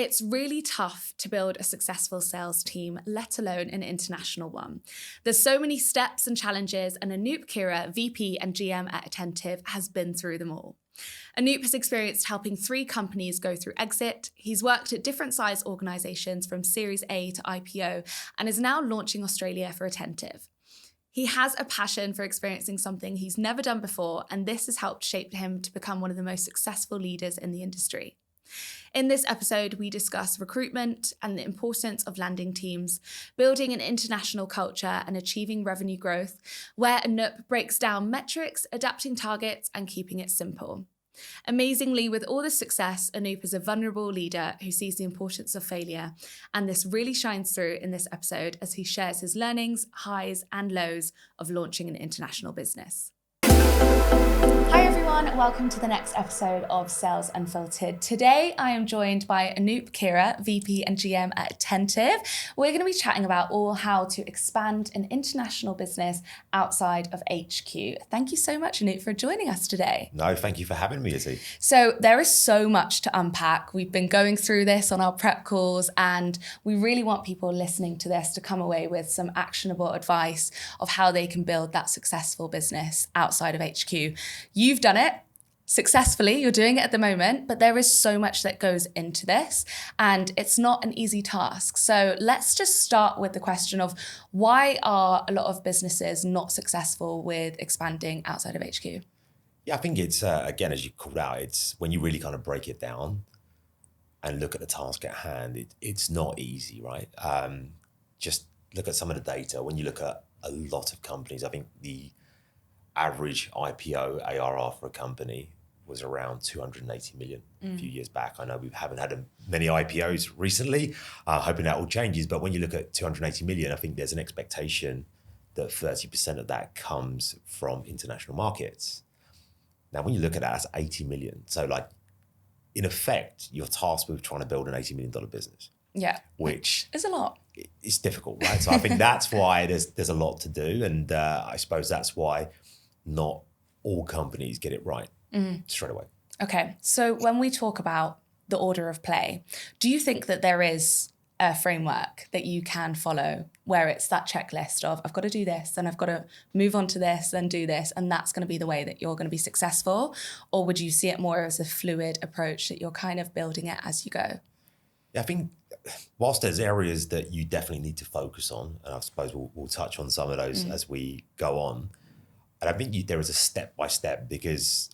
It's really tough to build a successful sales team, let alone an international one. There's so many steps and challenges, and Anup Khera, VP and GM at Attentive, has been through them all. Anup has experienced helping 3 companies go through exit. He's worked at different size organisations from Series A to IPO and is now launching Australia for Attentive. He has a passion for experiencing something he's never done before, and this has helped shape him to become one of the most successful leaders in the industry. In this episode, we discuss recruitment and the importance of landing teams, building an international culture and achieving revenue growth, where Anup breaks down metrics, adapting targets and keeping it simple. Amazingly, with all the success, Anup is a vulnerable leader who sees the importance of failure, and this really shines through in this episode as he shares his learnings, highs and lows of launching an international business. Hi everyone, welcome to the next episode of Sales Unfiltered. Today I am joined by Anup Khera, VP and GM at Attentive. We're going to be chatting about all how to expand an international business outside of HQ. Thank you so much, Anup, for joining us today. No, thank you for having me, Izzy. So there is so much to unpack. We've been going through this on our prep calls, and we really want people listening to this to come away with some actionable advice of how they can build that successful business outside of HQ. You've done it successfully, you're doing it at the moment, but there is so much that goes into this and it's not an easy task. So let's just start with the question of why are a lot of businesses not successful with expanding outside of HQ? Yeah, I think it's, again, as you called out, it's when you really kind of break it down and look at the task at hand, it's not easy, right? Just look at some of the data. When you look at a lot of companies, I think the average IPO ARR for a company was around 280 million a few years back. I know we haven't had many IPOs recently, hoping that all changes. But when you look at 280 million, I think there's an expectation that 30% of that comes from international markets. Now, when you look at that, that's 80 million. So like, in effect, you're tasked with trying to build an $80 million business. Yeah. Which is a lot. It's difficult, right? So I think that's why there's a lot to do. And I suppose that's why not all companies get it right straight away. Okay, so when we talk about the order of play, do you think that there is a framework that you can follow where it's that checklist of I've got to do this and I've got to move on to this and do this, and that's going to be the way that you're going to be successful? Or would you see it more as a fluid approach that you're kind of building it as you go? Yeah, I think whilst there's areas that you definitely need to focus on, and I suppose we'll touch on some of those as we go on, and I think there is a step-by-step, because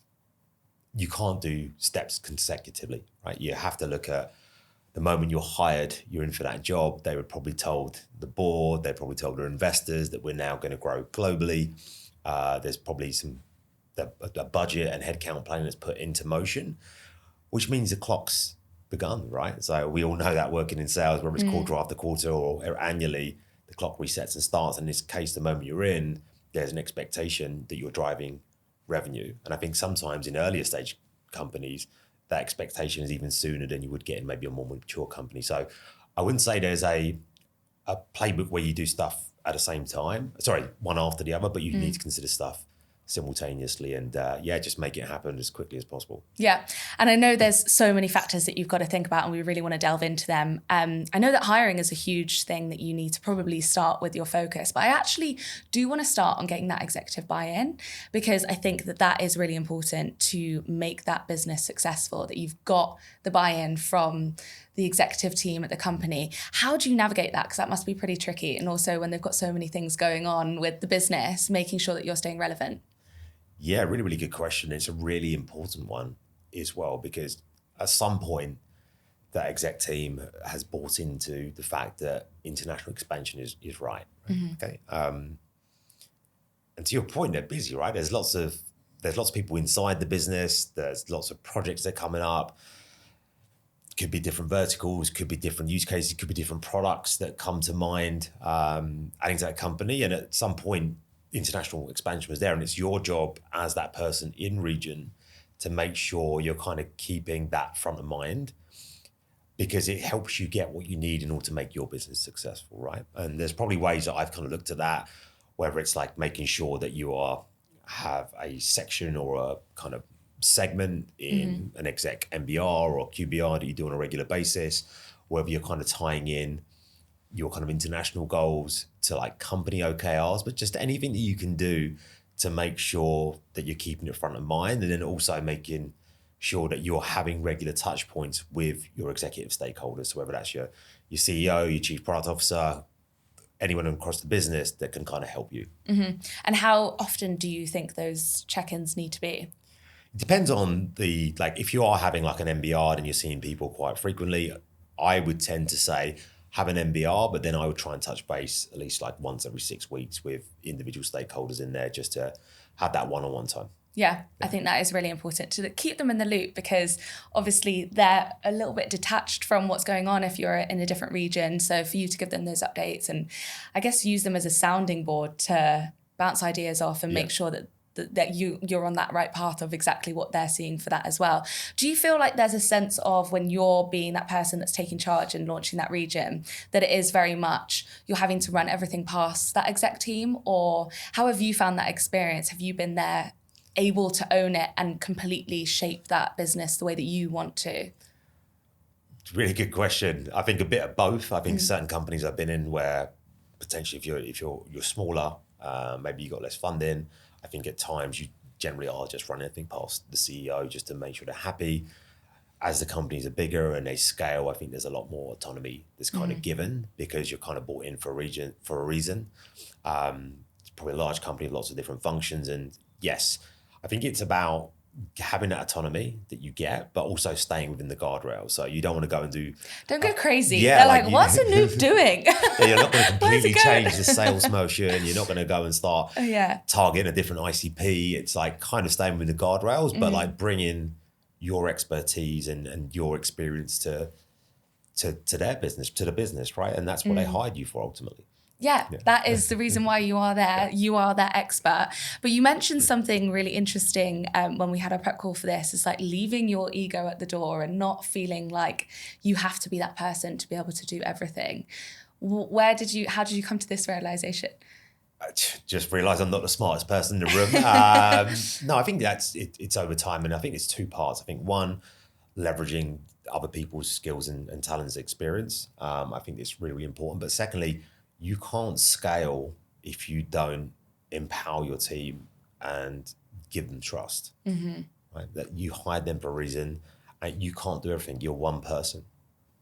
you can't do steps consecutively, right? You have to look at the moment you're hired, you're in for that job. They were probably told the board, they probably told their investors that we're now going to grow globally. There's probably a budget and headcount plan that's put into motion, which means the clock's begun, right? So we all know that working in sales, whether it's quarter after quarter or annually, the clock resets and starts. In this case, the moment you're in, there's an expectation that you're driving revenue. And I think sometimes in earlier stage companies, that expectation is even sooner than you would get in maybe a more mature company. So I wouldn't say there's a playbook where you do stuff at the same time, one after the other, but you need to consider stuff simultaneously and just make it happen as quickly as possible. Yeah, and I know there's so many factors that you've got to think about and we really want to delve into them. I know that hiring is a huge thing that you need to probably start with your focus, but I actually do want to start on getting that executive buy-in, because I think that is really important to make that business successful, that you've got the buy-in from the executive team at the company. How do you navigate that? Because that must be pretty tricky. And also when they've got so many things going on with the business, making sure that you're staying relevant. Yeah, really, really good question. It's a really important one as well, because at some point that exec team has bought into the fact that international expansion is right. Okay. And to your point, they're busy, right? There's lots of people inside the business. There's lots of projects that are coming up. Could be different verticals, could be different use cases, could be different products that come to mind adding to that company. And at some point, international expansion was there, and it's your job as that person in region to make sure you're kind of keeping that front of mind, because it helps you get what you need in order to make your business successful, right? And there's probably ways that I've kind of looked at that, whether it's like making sure that you have a section or a kind of segment in an exec MBR or QBR that you do on a regular basis, whether you're kind of tying in your kind of international goals to like company OKRs, but just anything that you can do to make sure that you're keeping it front of mind, and then also making sure that you're having regular touch points with your executive stakeholders. So whether that's your CEO, your chief product officer, anyone across the business that can kind of help you. And how often do you think those check-ins need to be? It depends on if you are having like an MBR and you're seeing people quite frequently, I would tend to say have an MBR, but then I would try and touch base at least like once every 6 weeks with individual stakeholders in there just to have that one-on-one time. Yeah, I think that is really important to keep them in the loop, because obviously they're a little bit detached from what's going on if you're in a different region. So for you to give them those updates and I guess use them as a sounding board to bounce ideas off and make sure that you're on that right path of exactly what they're seeing for that as well. Do you feel like there's a sense of, when you're being that person that's taking charge and launching that region, that it is very much you're having to run everything past that exec team? Or how have you found that experience? Have you been there able to own it and completely shape that business the way that you want to? It's a really good question. I think a bit of both. I think certain companies I've been in where potentially if you're smaller, maybe you got less funding. I think at times you generally are just running everything past the CEO just to make sure they're happy. As the companies are bigger and they scale, I think there's a lot more autonomy that's kind of given, because you're kind of brought in for a reason. It's probably a large company with lots of different functions, and yes, I think it's about having that autonomy that you get, but also staying within the guardrails. So you don't want to go and don't go crazy. Yeah, they're like what's Anup doing? You're not going to completely change the sales motion. You're not going to go and start targeting a different ICP. It's like kind of staying within the guardrails, but like bringing your expertise and your experience to their business, to the business, right? And that's what they hired you for ultimately. Yeah, that is the reason why you are there. You are that expert. But you mentioned something really interesting when we had our prep call for this. It's like leaving your ego at the door and not feeling like you have to be that person to be able to do everything. How did you come to this realization? I just realised I'm not the smartest person in the room. No, I think it's over time. And I think it's two parts. I think one, leveraging other people's skills and talents, experience. I think it's really, really important. But secondly, you can't scale if you don't empower your team and give them trust. Right? That you hired them for a reason, and you can't do everything. You're one person,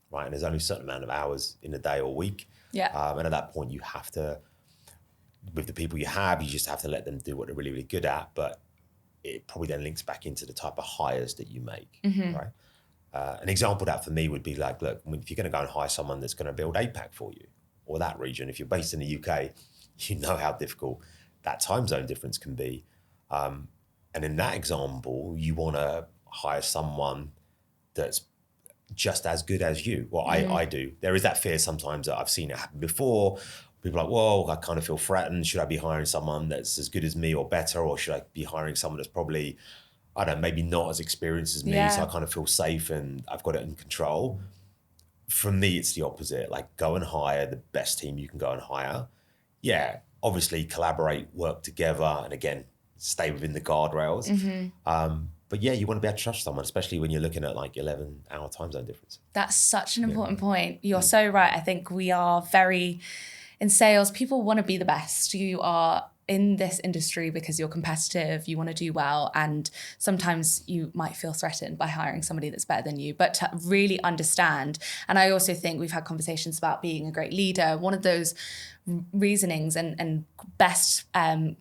right? And there's only a certain amount of hours in a day or week. And at that point, you have to, with the people you have, you just have to let them do what they're really, really good at. But it probably then links back into the type of hires that you make, right? An example of that for me would be like, look, if you're going to go and hire someone that's going to build APAC for you, or that region, if you're based in the UK, you know how difficult that time zone difference can be. And in that example, you want to hire someone that's just as good as you. Well, I do. There is that fear sometimes that I've seen it happen before. People are like, whoa, I kind of feel threatened. Should I be hiring someone that's as good as me or better? Or should I be hiring someone that's probably, I don't know, maybe not as experienced as me, so I kind of feel safe and I've got it in control. For me, it's the opposite. Like, go and hire the best team you can go and hire. Yeah, obviously collaborate, work together, and again, stay within the guardrails. But yeah, you want to be able to trust someone, especially when you're looking at like 11-hour time zone difference. That's such an important point. You're so right. I think we are very, in sales, people want to be the best. You are in this industry because you're competitive, you want to do well, and sometimes you might feel threatened by hiring somebody that's better than you, but to really understand. And I also think we've had conversations about being a great leader. One of those reasonings and best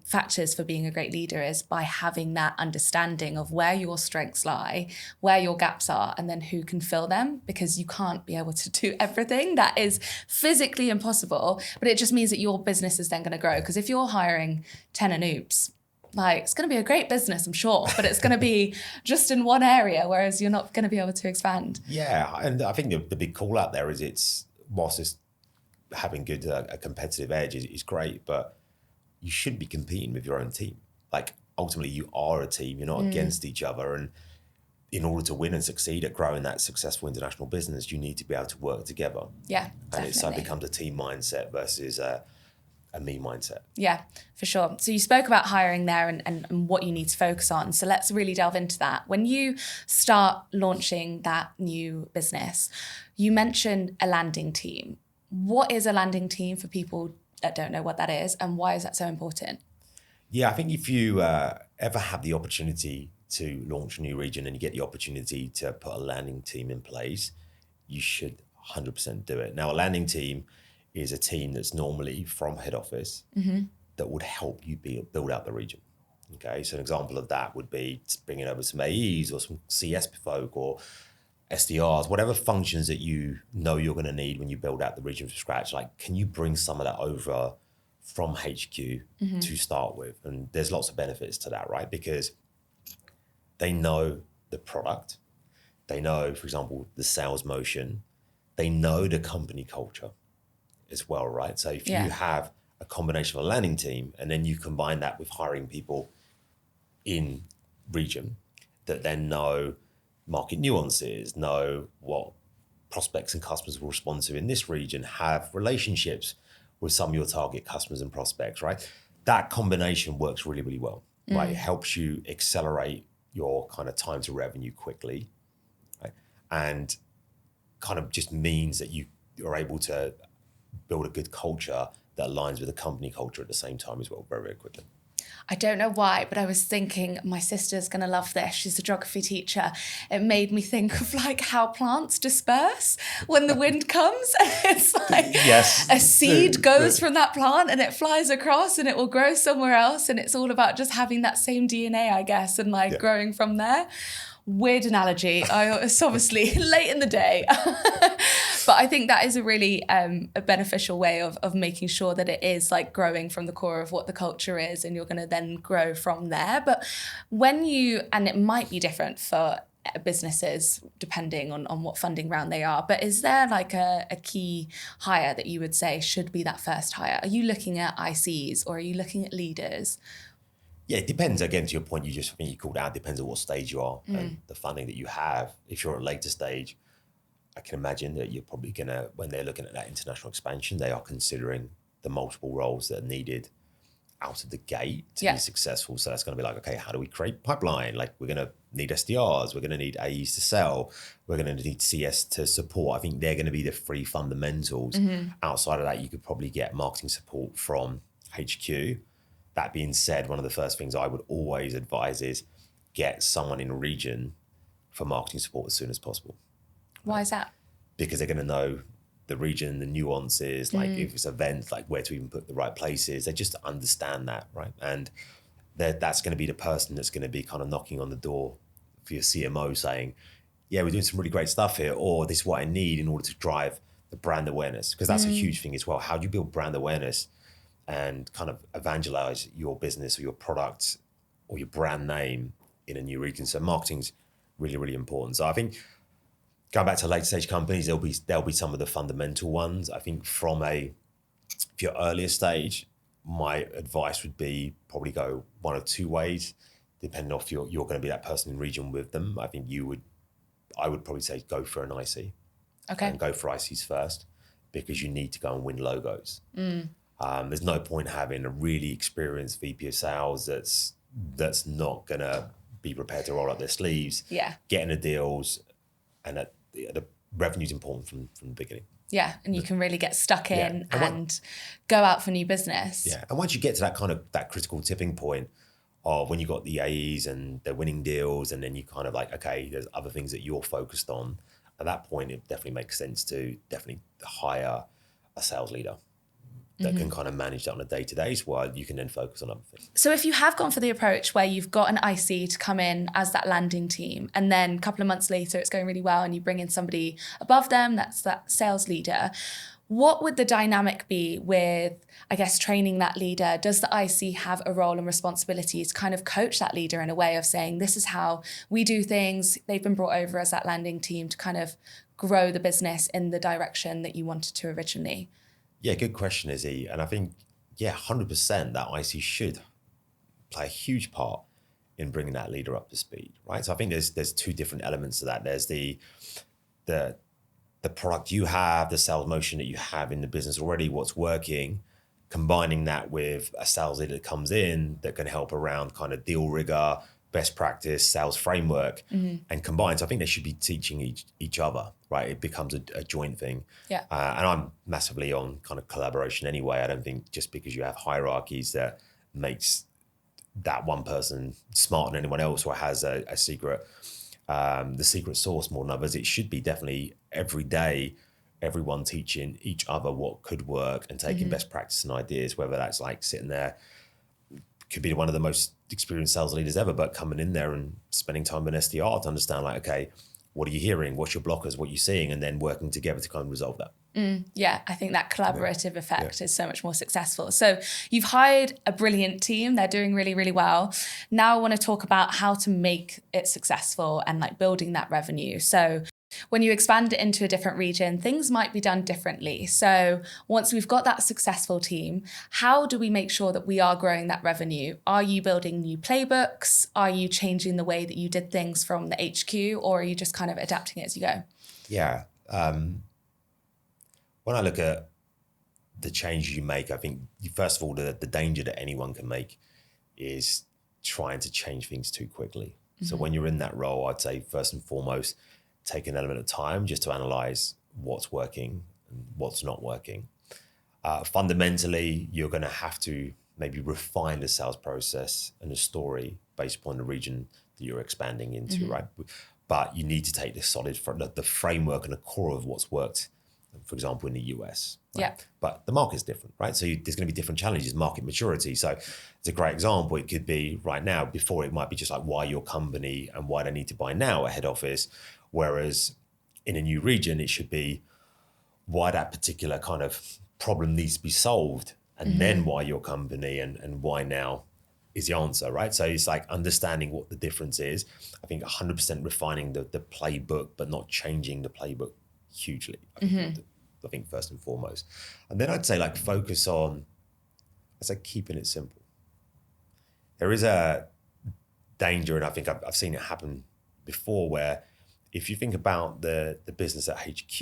factors for being a great leader is by having that understanding of where your strengths lie, where your gaps are, and then who can fill them, because you can't be able to do everything. That is physically impossible, but it just means that your business is then going to grow. Because if you're hiring 10 Anoops, like, it's going to be a great business, I'm sure, but it's going to be just in one area, whereas you're not going to be able to expand. Yeah, and I think the big call out there is whilst it's having good a competitive edge is great, but you should be competing with your own team. Like, ultimately, you are a team. You're not against each other. And in order to win and succeed at growing that successful international business, you need to be able to work together. Yeah, and definitely. it so becomes a team mindset versus a a me mindset. Yeah, for sure. So you spoke about hiring there and what you need to focus on. So let's really delve into that. When you start launching that new business, you mentioned a landing team. What is a landing team for people that don't know what that is, and why is that so important? Yeah, I think if you ever have the opportunity to launch a new region and you get the opportunity to put a landing team in place, you should 100% do it. Now, a landing team is a team that's normally from head office that would help you build out the region. Okay, so an example of that would be bringing over some AEs or some CS folk or SDRs, whatever functions that you know you're going to need when you build out the region from scratch. Like, can you bring some of that over from HQ to start with? And there's lots of benefits to that, right? Because they know the product, they know, for example, the sales motion, they know the company culture as well, right? So if you have a combination of a landing team and then you combine that with hiring people in region that then know market nuances, know what prospects and customers will respond to in this region, have relationships with some of your target customers and prospects, right? That combination works really, really well, right? It helps you accelerate your kind of time to revenue quickly, right? And kind of just means that you're able to build a good culture that aligns with the company culture at the same time as well, very, very quickly. I don't know why, but I was thinking my sister's going to love this. She's a geography teacher. It made me think of like how plants disperse when the wind comes. It's like a seed goes from that plant and it flies across and it will grow somewhere else. And it's all about just having that same DNA, I guess, and like growing from there. Weird analogy. It's obviously late in the day. But I think that is a really a beneficial way of making sure that it is like growing from the core of what the culture is, and you're going to then grow from there. But when and it might be different for businesses depending on what funding round they are, but is there like a key hire that you would say should be that first hire? Are you looking at ICs or are you looking at leaders? Yeah, it depends. Again, to your point, I think you called out, depends on what stage you are and the funding that you have. If you're at a later stage, I can imagine that you're probably going to, when they're looking at that international expansion, they are considering the multiple roles that are needed out of the gate to be successful. So that's going to be like, okay, how do we create pipeline? Like, we're going to need SDRs, we're going to need AEs to sell, we're going to need CS to support. I think they're going to be the three fundamentals. Outside of that, you could probably get marketing support from HQ. That being said, one of the first things I would always advise is get someone in a region for marketing support as soon as possible. Why is that? Because they're going to know the region, the nuances, like if it's events, like where to even put the right places. They just understand that, right? And that's going to be the person that's going to be kind of knocking on the door for your CMO saying, yeah, we're doing some really great stuff here, or this is what I need in order to drive the brand awareness. Because that's a huge thing as well. How do you build brand awareness and kind of evangelize your business or your product or your brand name in a new region? So marketing's really, really important. So I think going back to late stage companies, there'll be some of the fundamental ones. I think if you're earlier stage, my advice would be probably go one of two ways, depending on if you're going to be that person in region with them. I think I would probably say go for an IC. Okay. And go for ICs first, because you need to go and win logos. There's no point having a really experienced VP of sales that's not going to be prepared to roll up their sleeves, getting the deals, and that the revenue's important from the beginning. Yeah, and you can really get stuck in and go out for new business. Yeah, and once you get to that critical tipping point of when you got the AEs and they're winning deals, and then you kind of like, okay, there's other things that you're focused on. At that point, it definitely makes sense to definitely hire a sales leader that can kind of manage that on a day-to-day, while you can then focus on other things. So if you have gone for the approach where you've got an IC to come in as that landing team, and then a couple of months later it's going really well and you bring in somebody above them, that's that sales leader, what would the dynamic be with, I guess, training that leader? Does the IC have a role and responsibility to kind of coach that leader in a way of saying, this is how we do things? They've been brought over as that landing team to kind of grow the business in the direction that you wanted to originally. Yeah, good question, Izzy. And I think, 100% that IC should play a huge part in bringing that leader up to speed, right? So I think there's two different elements to that. There's the product you have, the sales motion that you have in the business already, what's working, combining that with a sales leader that comes in that can help around kind of deal rigor, best practice, sales framework, and combined. So I think they should be teaching each other, right? It becomes a joint thing. Yeah. And I'm massively on kind of collaboration anyway. I don't think just because you have hierarchies that makes that one person smarter than anyone else or has a secret, the secret sauce more than others. It should be definitely every day, everyone teaching each other what could work and taking best practice and ideas, whether that's like sitting there, could be one of the most experienced sales leaders ever, but coming in there and spending time with an SDR to understand like, okay, what are you hearing? What's your blockers? What are you seeing? And then working together to kind of resolve that. Yeah, I think that collaborative effect is so much more successful. So you've hired a brilliant team. They're doing really, really well. Now I want to talk about how to make it successful and like building that revenue. So when you expand it into a different region, things might be done differently. So once we've got that successful team, how do we make sure that we are growing that revenue? Are you building new playbooks? Are you changing the way that you did things from the HQ, or are you just kind of adapting it as you go? Yeah. When I look at the changes you make, I think, first of all, the danger that anyone can make is trying to change things too quickly. So when you're in that role, I'd say first and foremost, take an element of time just to analyze what's working and what's not working. Fundamentally, you're going to have to maybe refine the sales process and the story based upon the region that you're expanding into, right? But you need to take this solid, the framework and the core of what's worked, for example, in the US. Right? Yeah. But the market's different, right? So there's going to be different challenges, market maturity. So it's a great example. It could be right now, before it might be just like why your company and why they need to buy now a head office. Whereas in a new region, it should be why that particular kind of problem needs to be solved, and then why your company and why now is the answer, right? So it's like understanding what the difference is. I think 100% refining the playbook, but not changing the playbook hugely. I think first and foremost. And then I'd say like focus on, I'd say keeping it simple. There is a danger, and I think I've seen it happen before, where if you think about the business at HQ,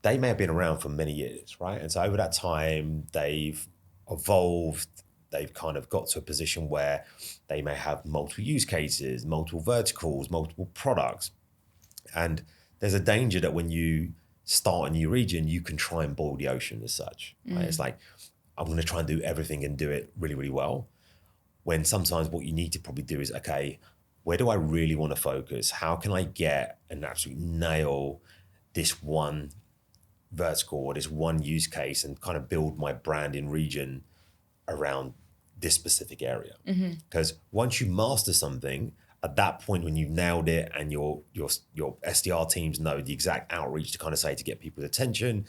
they may have been around for many years, right? And so over that time, they've evolved, they've kind of got to a position where they may have multiple use cases, multiple verticals, multiple products. And there's a danger that when you start a new region, you can try and boil the ocean as such, right? It's like, I'm going to try and do everything and do it really, really well. When sometimes what you need to probably do is, okay, where do I really want to focus? How can I get and absolutely nail this one vertical or this one use case and kind of build my brand in region around this specific area? Because once you master something, at that point when you've nailed it and your SDR teams know the exact outreach to kind of say to get people's attention,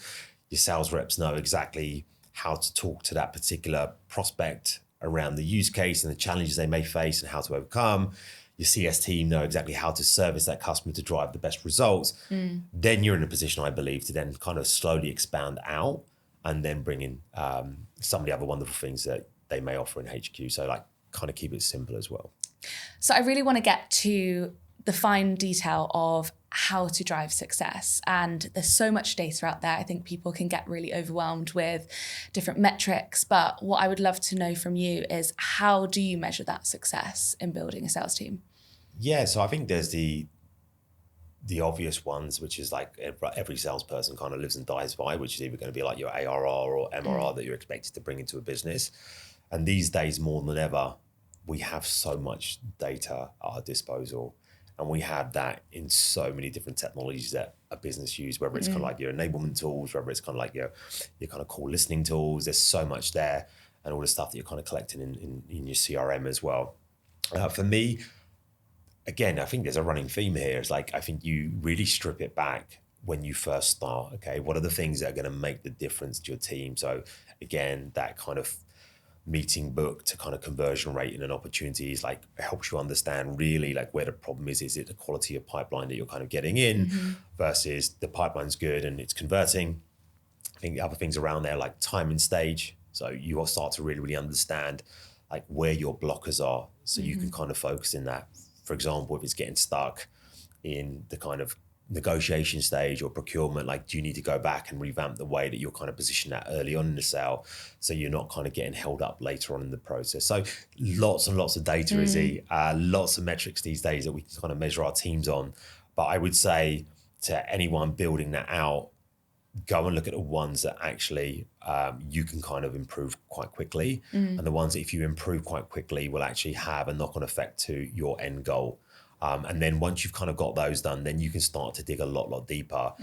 your sales reps know exactly how to talk to that particular prospect around the use case and the challenges they may face and how to overcome. Your CS team know exactly how to service that customer to drive the best results. Then you're in a position, I believe, to then kind of slowly expand out and then bring in some of the other wonderful things that they may offer in HQ. So like kind of keep it simple as well. So I really want to get to the fine detail of how to drive success. And there's so much data out there. I think people can get really overwhelmed with different metrics. But what I would love to know from you is, how do you measure that success in building a sales team? Yeah, so I think there's the obvious ones, which is like every salesperson kind of lives and dies by, which is either going to be like your ARR or MRR that you're expected to bring into a business. And these days, more than ever, we have so much data at our disposal. And we have that in so many different technologies that a business use, whether it's kind of like your enablement tools, whether it's kind of like your kind of call listening tools. There's so much there, and all the stuff that you're kind of collecting in your CRM as well. For me, again, I think there's a running theme here. It's like, I think you really strip it back when you first start. Okay, what are the things that are going to make the difference to your team? So again, that kind of meeting book to kind of conversion rate and opportunities, like helps you understand really like where the problem is. Is it the quality of pipeline that you're kind of getting in versus the pipeline's good and it's converting? I think the other things around there, like time and stage. So you will start to really, really understand like where your blockers are. So you can kind of focus in that. For example, if it's getting stuck in the kind of negotiation stage or procurement, like, do you need to go back and revamp the way that you're kind of positioned that early on in the sale, so you're not kind of getting held up later on in the process? So lots and lots of data, Izzy, lots of metrics these days that we can kind of measure our teams on. But I would say to anyone building that out, go and look at the ones that actually you can kind of improve quite quickly, and the ones that if you improve quite quickly will actually have a knock-on effect to your end goal. And then once you've kind of got those done, then you can start to dig a lot deeper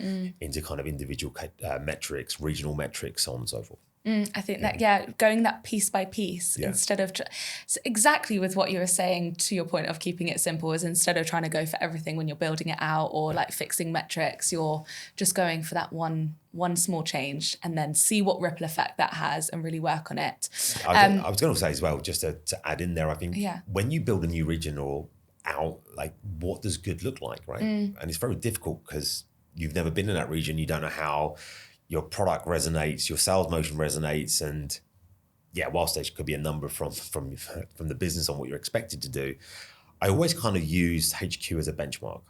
into kind of individual metrics, regional metrics, so on and so forth. I think that, going that piece by piece instead of so exactly with what you were saying, to your point of keeping it simple, is instead of trying to go for everything when you're building it out or like fixing metrics, you're just going for that one small change and then see what ripple effect that has and really work on it. I was going to say as well, just to add in there, I think when you build a new region or out, like, what does good look like, right? And it's very difficult because you've never been in that region. You don't know how your product resonates, your sales motion resonates, and whilst there could be a number from the business on what you're expected to do, I always kind of use HQ as a benchmark,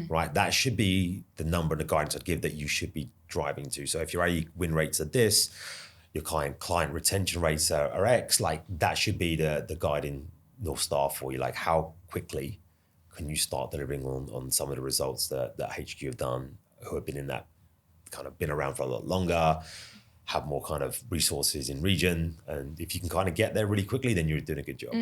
right? That should be the number and the guidance I'd give that you should be driving to. So if your AE win rates are this, your client retention rates are X, like that should be the guiding North Star for you. Like, how quickly can you start delivering on some of the results that HQ have done, who have been in that kind of been around for a lot longer, have more kind of resources in region. And if you can kind of get there really quickly, then you're doing a good job.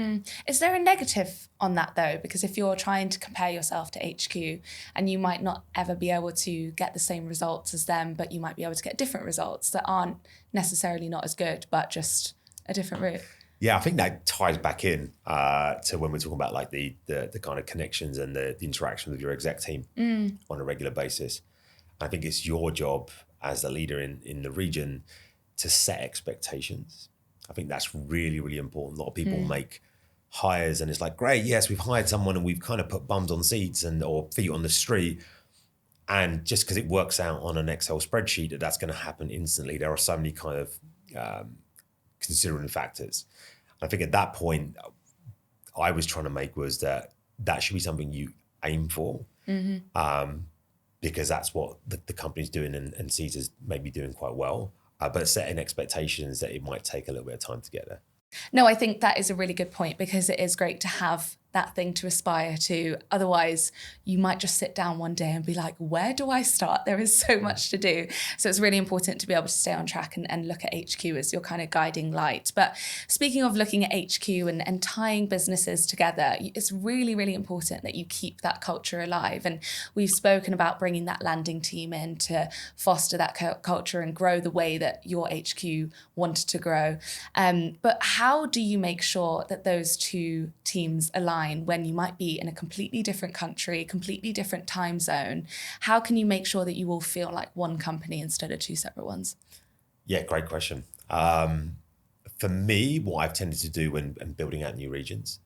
Is there a negative on that though? Because if you're trying to compare yourself to HQ and you might not ever be able to get the same results as them, but you might be able to get different results that aren't necessarily not as good, but just a different route. Yeah, I think that ties back in to when we're talking about like the kind of connections and the interaction with your exec team on a regular basis. I think it's your job as a leader in the region to set expectations. I think that's really, really important. A lot of people make hires and it's like, great, yes, we've hired someone and we've kind of put bums on seats or feet on the street. And just because it works out on an Excel spreadsheet that's going to happen instantly, there are so many kind of considering factors. I think at that point, I was trying to make was that should be something you aim for, because that's what the company's doing and sees as maybe doing quite well, but setting expectations that it might take a little bit of time to get there. No, I think that is a really good point, because it is great to have that thing to aspire to. Otherwise, you might just sit down one day and be like, where do I start? There is so much to do. So it's really important to be able to stay on track and look at HQ as your kind of guiding light. But speaking of looking at HQ and tying businesses together, it's really, really important that you keep that culture alive. And we've spoken about bringing that landing team in to foster that culture and grow the way that your HQ wanted to grow. But how do you make sure that those two teams align when you might be in a completely different country, completely different time zone? How can you make sure that you all feel like one company instead of two separate ones? Yeah, great question. For me, what I've tended to do when building out new regions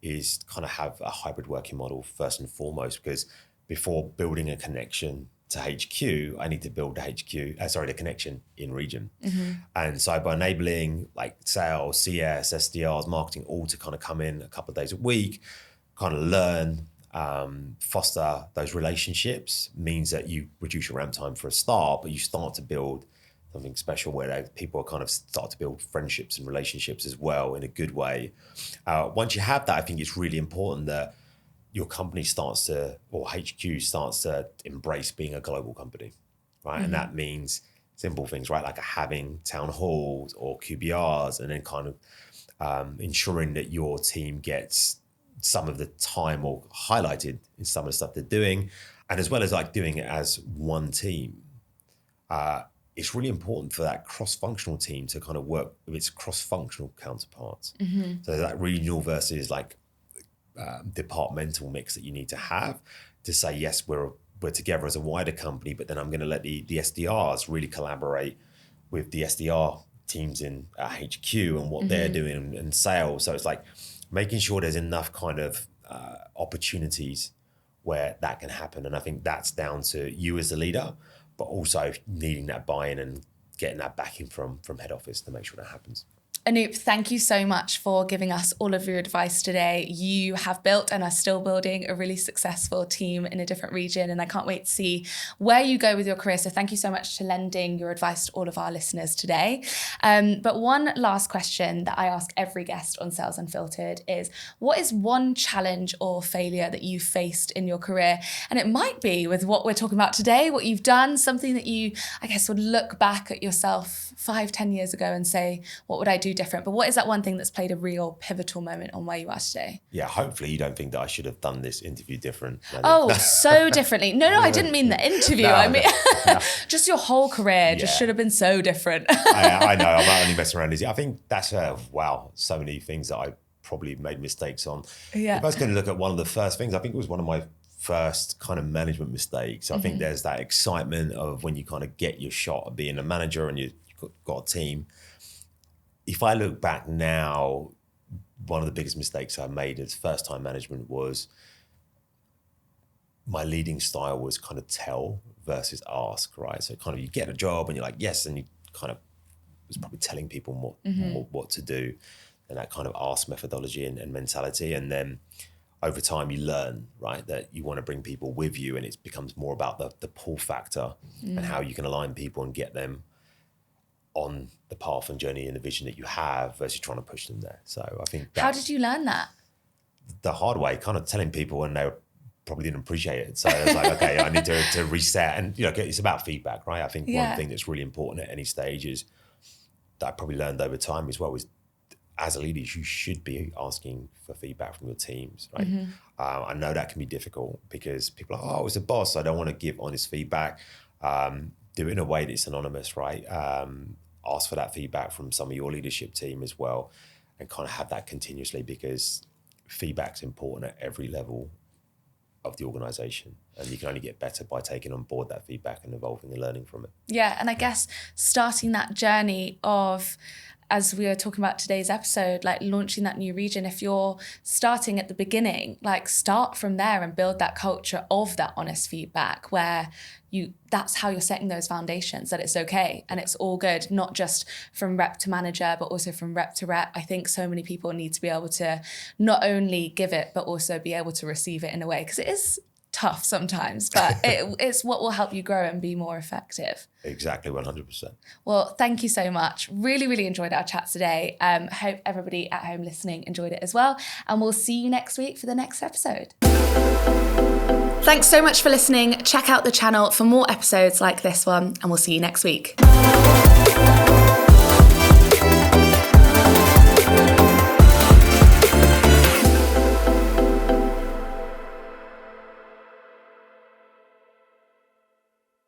is kind of have a hybrid working model first and foremost, because before building a connection to HQ, I need to build the connection in region. And so by enabling like sales, CS, SDRs, marketing, all to kind of come in a couple of days a week, kind of learn, foster those relationships, means that you reduce your ramp time for a start, but you start to build something special where people kind of start to build friendships and relationships as well in a good way. Once you have that, I think it's really important that your company HQ starts to embrace being a global company, right? And that means simple things, right? Like having town halls or QBRs, and then kind of ensuring that your team gets some of the time or highlighted in some of the stuff they're doing. And as well as like doing it as one team, it's really important for that cross-functional team to kind of work with its cross-functional counterparts. So that regional versus like departmental mix that you need to have to say, yes, we're together as a wider company, but then I'm going to let the SDRs really collaborate with the SDR teams in HQ and what they're doing and sales. So it's like making sure there's enough kind of opportunities where that can happen. And I think that's down to you as the leader, but also needing that buy-in and getting that backing from head office to make sure that happens. Anup, thank you so much for giving us all of your advice today. You have built and are still building a really successful team in a different region, and I can't wait to see where you go with your career. So thank you so much for lending your advice to all of our listeners today. But one last question that I ask every guest on Sales Unfiltered is, what is one challenge or failure that you faced in your career? And it might be with what we're talking about today, what you've done, something that you, I guess, would look back at yourself 5-10 years ago and say, what would I do different? But what is that one thing that's played a real pivotal moment on where you are today? Yeah, hopefully you don't think that I should have done this interview different. So differently. No, I didn't mean the interview. I mean, just your whole career just should have been so different. I know, I'm only messing around. I think that's, so many things that I probably made mistakes on. Yeah. If I was going to look at one of the first things, I think it was one of my first kind of management mistakes. I think there's that excitement of when you kind of get your shot at being a manager and you've got a team. If I look back now, one of the biggest mistakes I made as first-time management was my leading style was kind of tell versus ask, right? So kind of you get a job and you're like, yes, and you kind of was probably telling people what to do, and that kind of ask methodology and mentality. And then over time you learn, right, that you want to bring people with you, and it becomes more about the pull factor and how you can align people and get them on the path and journey and the vision that you have versus trying to push them there. So I think how did you learn that? The hard way, kind of telling people, and they probably didn't appreciate it. So I was like, okay, I need to reset. And it's about feedback, right? I think one thing that's really important at any stage is that I probably learned over time as well is, as a leader, you should be asking for feedback from your teams, right? I know that can be difficult because people are like, oh, it's a boss, I don't want to give honest feedback. Do it in a way that's anonymous, right? Ask for that feedback from some of your leadership team as well, and kind of have that continuously, because feedback's important at every level of the organization, and you can only get better by taking on board that feedback and evolving and learning from it. Yeah, and I guess starting that journey of, as we were talking about today's episode, like launching that new region, if you're starting at the beginning, like start from there and build that culture of that honest feedback where that's how you're setting those foundations, that it's okay and it's all good, not just from rep to manager, but also from rep to rep. I think so many people need to be able to not only give it, but also be able to receive it in a way, because it is tough sometimes, but it's what will help you grow and be more effective. Exactly, 100%. Well, thank you so much. Really, really enjoyed our chat today. Hope everybody at home listening enjoyed it as well. And we'll see you next week for the next episode. Thanks so much for listening. Check out the channel for more episodes like this one, and we'll see you next week.